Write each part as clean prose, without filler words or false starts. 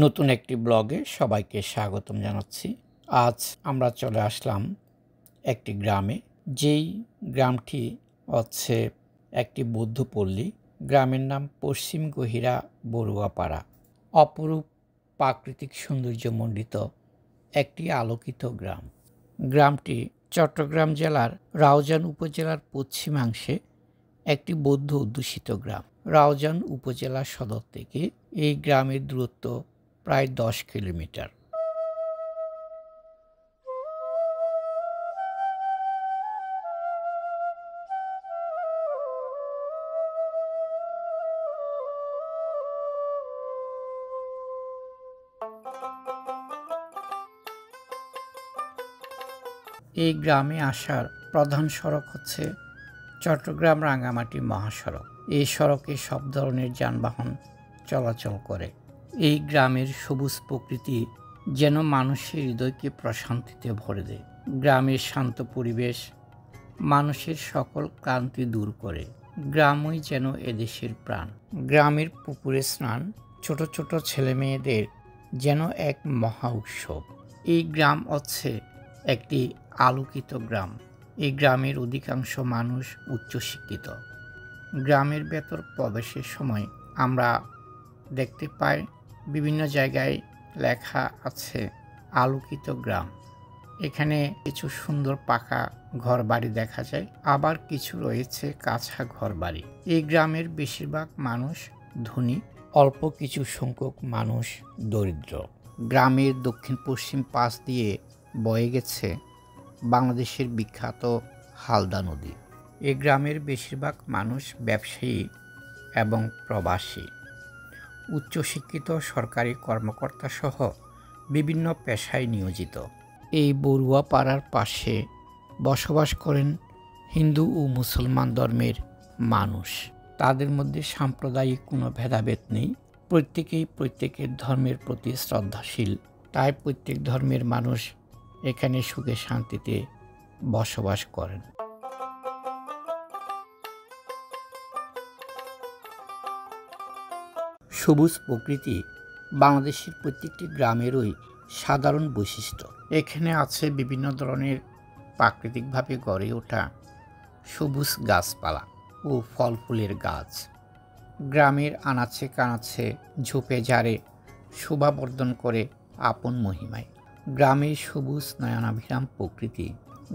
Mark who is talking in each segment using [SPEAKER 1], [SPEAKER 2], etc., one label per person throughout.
[SPEAKER 1] নতুন একটি ব্লগে সবাইকে স্বাগতম জানাচ্ছি। আজ আমরা চলে আসলাম একটি গ্রামে, যেই গ্রামটি হচ্ছে একটি বৌদ্ধপল্লী। গ্রামের নাম পশ্চিম গহিরা বড়ুয়াপাড়া। অপরূপ প্রাকৃতিক সৌন্দর্যমণ্ডিত একটি আলোকিত গ্রাম। গ্রামটি চট্টগ্রাম জেলার রাউজান উপজেলার পশ্চিমাংশে একটি বৌদ্ধ অধ্যুষিত গ্রাম। রাউজান উপজেলা সদর থেকে এই গ্রামের দূরত্ব প্রায় 10 কিলোমিটার। এই গ্রামে আসার প্রধান সড়ক হচ্ছে চট্টগ্রাম রাঙ্গামাটি মহাসড়ক। এই সড়কে সব ধরনের যানবাহন চলাচল করে। এই গ্রামের সবুজ প্রকৃতি যেন মানুষের হৃদয়কে প্রশান্তিতে ভরে দেয়। গ্রামের শান্ত পরিবেশ মানুষের সকল ক্লান্তি দূর করে। গ্রামই যেন এদেশের প্রাণ। গ্রামের পুকুরে স্নান ছোট ছোট ছেলে মেয়েদের যেন এক মহা উৎসব। এই গ্রাম হচ্ছে একটি আলোকিত গ্রাম। এই গ্রামের অধিকাংশ মানুষ উচ্চশিক্ষিত। গ্রামের ভেতর প্রবেশের সময় আমরা দেখতে পাই বিভিন্ন জায়গায় লেখা আছে আলোকিত গ্রাম। এখানে কিছু সুন্দর পাকা ঘর বাড়ি দেখা যায়, আবার কিছু রয়েছে কাঁচা ঘর বাড়ি। এই গ্রামের বেশিরভাগ মানুষ ধনী, অল্প কিছু সংখ্যক মানুষ দরিদ্র। গ্রামের দক্ষিণ পশ্চিম পাশ দিয়ে বয়ে গেছে বাংলাদেশের বিখ্যাত হালদা নদী। এই গ্রামের বেশিরভাগ মানুষ ব্যবসায়ী এবং প্রবাসী। উচ্চশিক্ষিত সরকারি কর্মকর্তা সহ বিভিন্ন পেশায় নিয়োজিত। এই বড়ুয়াপাড়ার পাশে বসবাস করেন হিন্দু ও মুসলমান ধর্মের মানুষ। তাদের মধ্যে সাম্প্রদায়িক কোনো ভেদাভেদ নেই। প্রত্যেকেই প্রত্যেকের ধর্মের প্রতি শ্রদ্ধাশীল। তাই প্রত্যেক ধর্মের মানুষ এখানে সুখে শান্তিতে বসবাস করেন। সবুজ প্রকৃতি বাংলাদেশের প্রত্যেকটি গ্রামেরই সাধারণ বৈশিষ্ট্য। এখানে আছে বিভিন্ন ধরনের প্রাকৃতিকভাবে গড়ে ওঠা সবুজ গাছপালা ও ফল ফুলের গাছ। গ্রামের আনাচে কানাচে ঝোপে ঝাড়ে শোভাবর্ধন করে আপন মহিমায়। গ্রামের সবুজ নয়নাভিরাম প্রকৃতি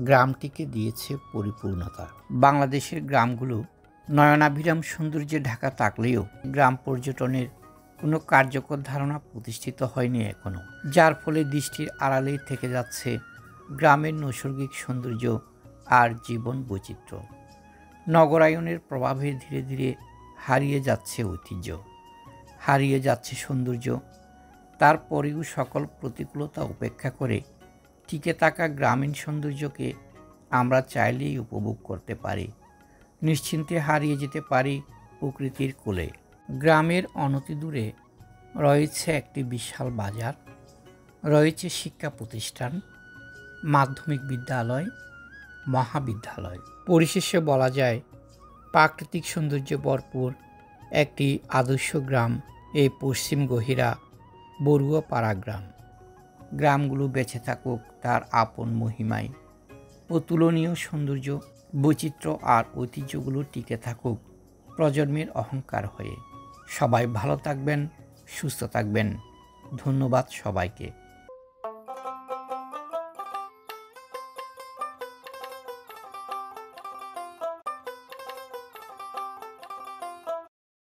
[SPEAKER 1] গ্রামটিকে দিয়েছে পরিপূর্ণতা। বাংলাদেশের গ্রামগুলো নয়নাভিরাম সৌন্দর্যে ঢাকা থাকলেও গ্রাম পর্যটনের কোনো কার্যকর ধারণা প্রতিষ্ঠিত হয়নি এখনও, যার ফলে দৃষ্টির আড়ালেই থেকে যাচ্ছে গ্রামের নৈসর্গিক সৌন্দর্য আর জীবন বৈচিত্র্য। নগরায়নের প্রভাবে ধীরে ধীরে হারিয়ে যাচ্ছে ঐতিহ্য, হারিয়ে যাচ্ছে সৌন্দর্য। তারপরেও সকল প্রতিকূলতা উপেক্ষা করে টিকে থাকা গ্রামীণ সৌন্দর্যকে আমরা চাইলেই উপভোগ করতে পারি। নিশ্চিন্তে হারিয়ে যেতে পারি প্রকৃতির কোলে। গ্রামের অনতিদূরে রয়েছে একটি বিশাল বাজার, রয়েছে শিক্ষা প্রতিষ্ঠান, মাধ্যমিক বিদ্যালয়, মহাবিদ্যালয়। পরিশেষে বলা যায় প্রাকৃতিক সৌন্দর্যে ভরপুর একটি আদর্শ গ্রাম এই পশ্চিম গহিরা বড়ুয়াপাড়া গ্রাম। গ্রামগুলো বেঁচে থাকুক তার আপন মহিমায়। অতুলনীয় সৌন্দর্য, বৈচিত্র্য আর ঐতিহ্যগুলো টিকে থাকুক প্রজন্মের অহংকার হয়ে। সবাই ভালো থাকবেন, সুস্থ থাকবেন। ধন্যবাদ সবাইকে।